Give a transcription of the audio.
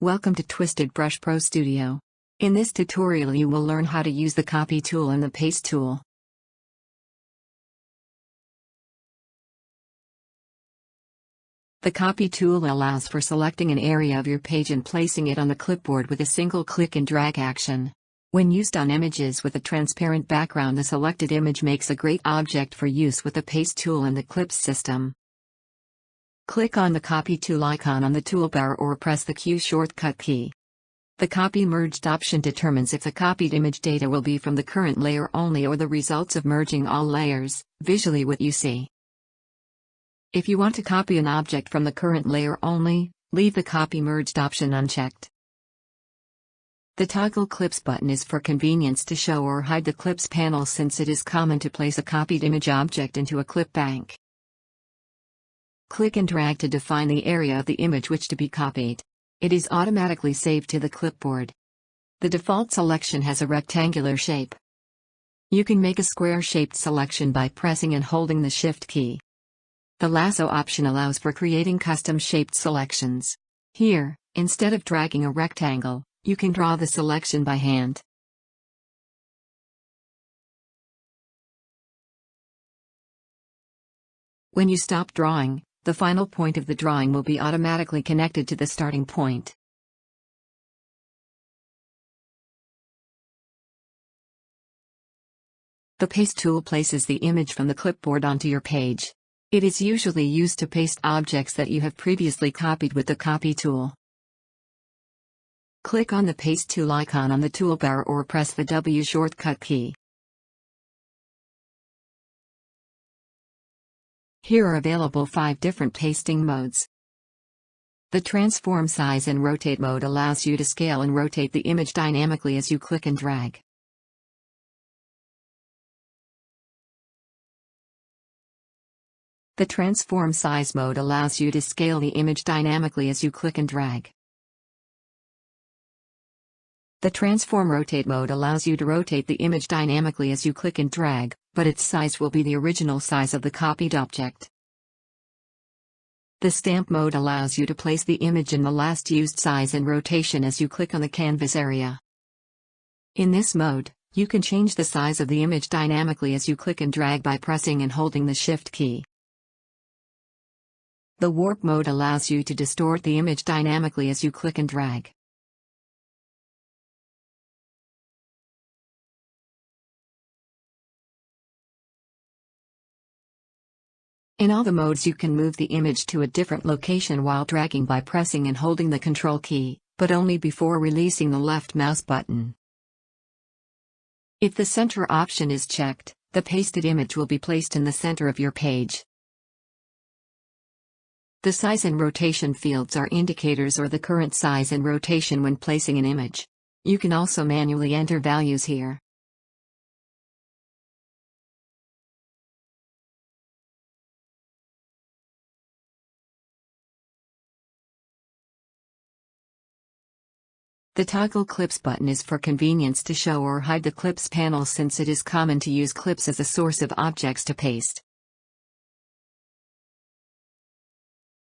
Welcome to TwistedBrush Pro Studio. In this tutorial you will learn how to use the copy tool and the paste tool. The copy tool allows for selecting an area of your page and placing it on the clipboard with a single click and drag action. When used on images with a transparent background, the selected image makes a great object for use with the paste tool and the clips system. Click on the copy tool icon on the toolbar or press the Q shortcut key. The copy merged option determines if the copied image data will be from the current layer only or the results of merging all layers, visually what you see. If you want to copy an object from the current layer only, leave the copy merged option unchecked. The toggle clips button is for convenience to show or hide the clips panel, since it is common to place a copied image object into a clip bank. Click and drag to define the area of the image which to be copied. It is automatically saved to the clipboard. The default selection has a rectangular shape. You can make a square-shaped selection by pressing and holding the Shift key. The lasso option allows for creating custom-shaped selections. Here, instead of dragging a rectangle, you can draw the selection by hand. When you stop drawing, the final point of the drawing will be automatically connected to the starting point. The paste tool places the image from the clipboard onto your page. It is usually used to paste objects that you have previously copied with the copy tool. Click on the paste tool icon on the toolbar or press the W shortcut key. Here are available 5 different pasting modes. The transform size and rotate mode allows you to scale and rotate the image dynamically as you click and drag. The transform size mode allows you to scale the image dynamically as you click and drag. The transform rotate mode allows you to rotate the image dynamically as you click and drag, but its size will be the original size of the copied object. The stamp mode allows you to place the image in the last used size and rotation as you click on the canvas area. In this mode, you can change the size of the image dynamically as you click and drag by pressing and holding the Shift key. The warp mode allows you to distort the image dynamically as you click and drag. In all the modes you can move the image to a different location while dragging by pressing and holding the Control key, but only before releasing the left mouse button. If the center option is checked, the pasted image will be placed in the center of your page. The size and rotation fields are indicators or the current size and rotation when placing an image. You can also manually enter values here. The toggle clips button is for convenience to show or hide the clips panel, since it is common to use clips as a source of objects to paste.